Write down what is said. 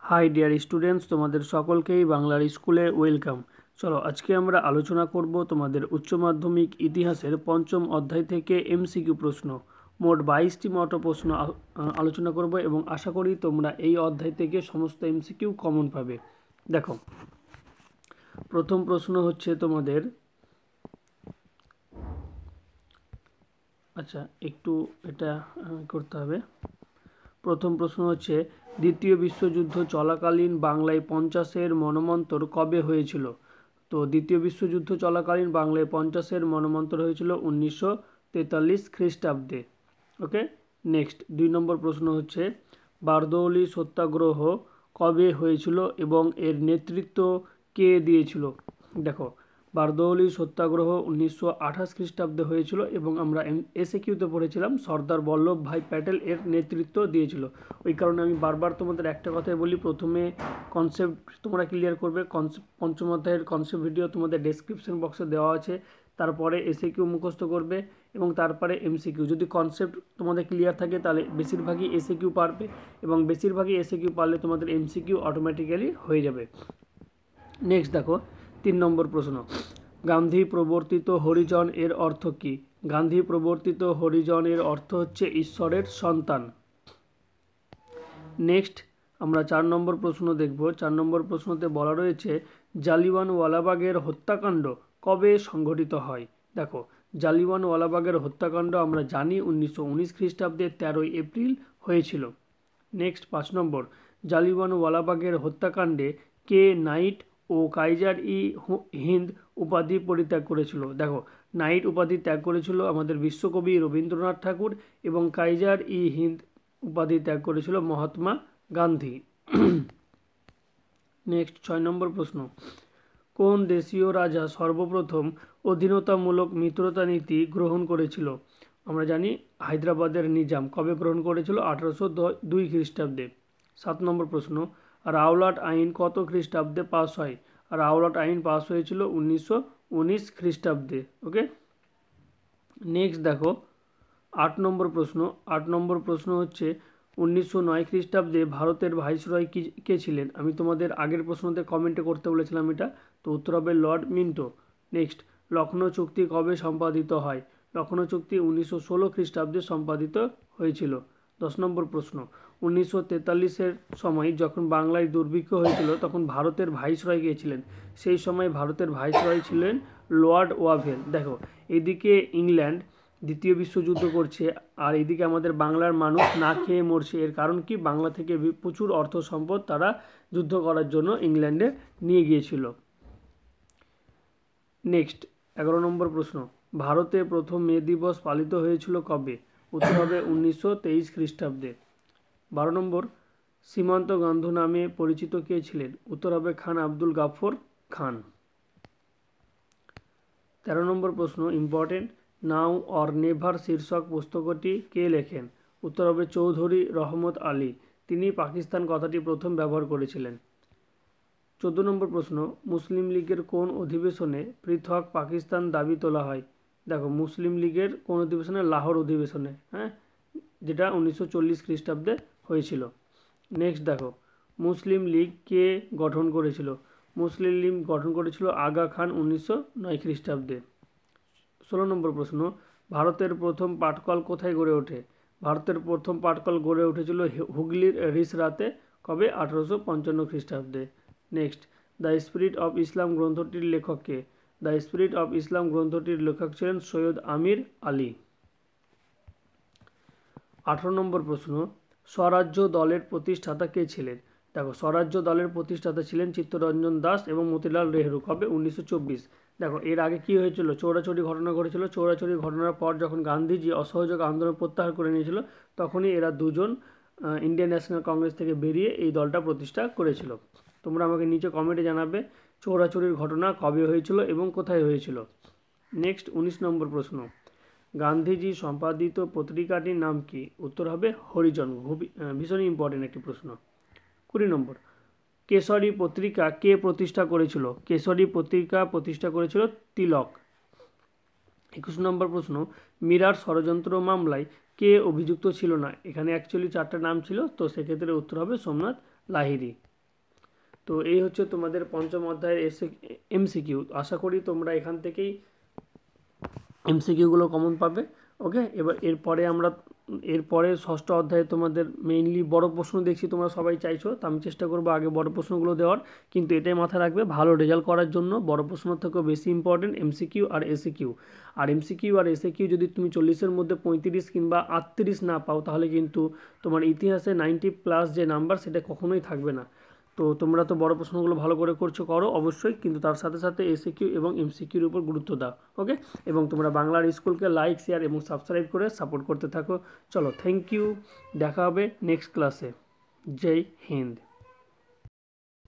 High dear students तुम्हारे सकलकेई बांगलार स्कूले welcome. चलो आज के आमरा आलोचना करब तुम्हारे उच्च माध्यमिक इतिहासेर पंचम अध्याय थेके एमसिकिउ प्रश्न। मोट 22टी मतो प्रश्न आलोचना करब एबं आशा करी तोमरा एई अध्याय थेके समस्त एमसिकिउ कमन पाबे। देखो प्रथम प्रश्न हच्छे तोमादेर, अच्छा एकटू एटा करते हबे। प्रथम प्रश्न हच्छे द्वितीय विश्वयुद्ध चलाकालीन बांगलाय पञ्चाशेर मनमंत्र कबे हयेछिलो? तो द्वितीय विश्वयुद्ध चलाकालीन बांगलाय पञ्चाशेर मनमंत्र हयेछिलो 1943 ख्रिस्टाब्दे। ओके नेक्स्ट 2 नम्बर प्रश्न हच्छे बारदौली सत्याग्रह कबे हयेछिलो एबं एर नेतृत्व के दिएछिलो? देखो बारदौली सत्याग्रह 1928 ख्रिस्टाब्दे हयेछिलो एबं आमरा एसएकिউতে पढ़ेछिलाम सरदार बल्लभ भाई पैटेल एर नेतृत्व दिएछिलो। ओई कारणे आमि बारबार तोमादेर एकटा कथाई बोली, प्रथमे कन्सेप्ट तोमरा क्लियर करबे। पंचम अध्यायेर कन्सेप्ट भिडियो तोमादेर डेसक्रिपशन बक्से देওয়া আছে, तारपरे एसएकिউ मुखस्त करबे एबं तारपरे एमसिकिউ। यदि कन्सेप्ट तोमादेर क्लियर थाके ताहले बेशिरभागई एसएकिউ पारबे एबं बेशिरभागई एसएकिউ पारले तोमादेर एमसिकिউ अटोमेटिक्याली हये जाबे। नेक्स्ट देखो 3 नम्बर प्रश्न गांधी प्रवर्तित हरिजन एर अर्थ की? गांधी प्रवर्तित हरिजन एर अर्थ हच्छे ईश्वरेर सन्तान। नेक्स्ट आमरा 4 नम्बर प्रश्न देखब। 4 नम्बर प्रश्नते बला रयेछे जालियानवालाबागेर हत्याकांड कबे संघटित हय? देखो जालियानवालाबागेर हत्याकांड आमरा जानी 1919 ख्रिस्टाब्दे 13 एप्रिल हयेछिलो। नेक्स्ट 5 नम्बर जालियानवालाबागेर हत्याकांडे के नाइट ओ काइजार इ हिंद उपाधि परित्याग करेछिलो? देखो नाइट उपाधि त्याग करेछिलो आमादेर विश्वकवि रवींद्रनाथ ठाकुर एबं काइजार इ हिंद उपाधि त्याग करेछिलो महात्मा गांधी। नेक्स्ट 6 नम्बर प्रश्न कोन देशीय राजा सर्वप्रथम अधीनतामूलक मित्रता नीति ग्रहण करेछिलो? आमरा जानी हायद्राबादेर निजाम। कबे ग्रहण करेछिलो? 1802 ख्रिस्टाब्दे। 7 नम्बर प्रश्न रावलाट आईन कत ख्रिस्टाब्दे पास हय? रावलाट आईन पास हयेछिलो 1919 ख्रिस्टाब्दे। ओके नेक्स्ट देखो 8 नम्बर प्रश्न। 8 नम्बर प्रश्न हच्छे 1909 ख्रिस्टाब्दे भारतेर भाइसरय के छिलेन? आमी तोमादेर आगेर प्रश्नते कमेंटे करते बोलेछिलाम एटा, तो उत्तर हबे लर्ड मिंटो। नेक्स्ट लखनऊ चुक्ति कबे सम्पादित हय? लखनऊ चुक्ति 1916 ख्रिस्टाब्दे सम्पादित हयेछिलो। 10 नम्बर प्रश्न 1943 समय जखन बांगलाय दुर्भिक्ष हयेछिलो तखन भारतेर भाइसरय के छिलेन? सेई समय भारतेर भाइसरय छिलेन लर्ड वाभेल। देखो एदिके इंग्लैंड द्वितीय विश्वयुद्ध करছে আর এদিকে আমাদের বাংলার মানুষ না খেয়ে মরছে। এর কারণ কি? বাংলা থেকে প্রচুর অর্থ সম্পদ তারা যুদ্ধ করার জন্য ইংল্যান্ডে নিয়ে গিয়েছিল। নেক্সট 11 নম্বর প্রশ্ন ভারতে প্রথম মে দিবস পালিত হয়েছিল কবে? উত্তর হবে 1923 খ্রিস্টাব্দে। 12 নম্বর সীমান্ত গান্ধী নামে পরিচিত কে ছিলেন? উত্তর হবে খান আব্দুল গাফর খান। 13 নম্বর প্রশ্ন ইম্পর্টেন্ট नाउ और नेभार शीर्षक पुस्तकटी के लेखें? उत्तर हबे चौधरी रहमत आली। तिनी पाकिस्तान कथाटी प्रथम व्यवहार करेछिलेन। 14 नम्बर प्रश्न मुस्लिम लीगर कोन अधिवेशने पृथक पाकिस्तान दाबी तोला हय? देखो मुस्लिम लीगर कोन अधिवेशने? लाहौर अधिवेशने, हाँ जेटा 1940 ख्रिस्टाब्दे हयेछिलो। नेक्स्ट देखो मुस्लिम लीग के गठन करेछिलो? मुस्लिम लीग गठन करेछिलो आगा खान 1909 ख्रिस्टाब्दे। 16 नम्बर प्रश्न भारतेर प्रथम पाटकल कोथाय गड़े ओठे? भारतेर प्रथम पाटकल गड़े उठेछिलो हुगलिर रिसराते कबे? 1855 ख्रिस्टाब्दे। Next the spirit of Islam ग्रंथटिर लेखक के? द स्पिरिट अफ इस्लाम ग्रंथटिर लेखक छिलेन सैयद आमिर आली। 18 नम्बर प्रश्न स्वराज्य दलेर प्रतिष्ठाता के छिलेन? देखो स्वराज्य दलेर प्रतिष्ठाता छिलेन चित्तरंजन दास एवं मतिलाल नेहरू। कबे? 1924। देखो एर आगे कि हयेछिलो? चौराचौरी घटना घटेछिलो। चौराचौरी घटनार पर जखन गांधीजी असहयोग आंदोलन प्रत्याहार करे निয়েছিল তখনই এরা দুজন इंडियन ন্যাশনাল কংগ্রেস থেকে বেরিয়ে এই দলটা প্রতিষ্ঠা করেছিল। তোমরা আমাকে নিচে কমেন্টে জানাবে চৌরাচৌরির ঘটনা কবে হয়েছিল এবং কোথায় হয়েছিল। নেক্সট 19 নম্বর প্রশ্ন গান্ধীজি সম্পাদিত পত্রিকাটির নাম কি? উত্তর হবে হরিজন। ভীষণ ইম্পর্টেন্ট একটি প্রশ্ন। 20 নম্বর केसरी पत्रिका के प्रतिष्ठा करेছিল? केसरी पत्रिका प्रतिष्ठा करेছিল तिलक। 21 नम्बर प्रश्न मीरार षड़यंत्र मामलाय के अभियुक्त छिलो ना? एखाने एक्चुअली 4टा नाम छिलो, तो सेक्षेत्रे उत्तर होबे सोमनाथ लाहिड़ी। তো এই হচ্ছে তোমাদের পঞ্চম অধ্যায়ের এমসিকিউ। আশা করি তোমরা এখান থেকেই এমসিকিউগুলো কমন পাবে। ওকে, এবার এরপরে ষষ্ঠ অধ্যায়ে তোমাদের মেইনলি বড় প্রশ্ন দেখছি তোমরা সবাই চাইছো, তো আমি চেষ্টা করবো আগে বড় প্রশ্নগুলো দেওয়ার, কিন্তু এটাই মাথায় রাখবে ভালো রেজাল্ট করার জন্য বড় প্রশ্ন থেকেও বেশি ইম্পর্টেন্ট এমসিকিউ আর এসিকিউ। আর এমসিকিউ আর এসিকিউ যদি তুমি 40-এর মধ্যে 35 কিংবা 38 না পাও, তাহলে কিন্তু তোমার ইতিহাসে 90+ যে নাম্বার সেটা কখনোই থাকবে না। তো তোমরা তো বড় প্রশ্নগুলো ভালো করে করো অবশ্যই, কিন্তু তার সাথে সাথে এসিকিউ এবং এমসিকিউর উপর গুরুত্ব দাও। ওকে, এবং তোমরা বাংলার স্কুলকে লাইক, শেয়ার এবং সাবস্ক্রাইব করে সাপোর্ট করতে থাকো। চলো, থ্যাংক ইউ, দেখা হবে নেক্সট ক্লাসে। জয় হিন্দ।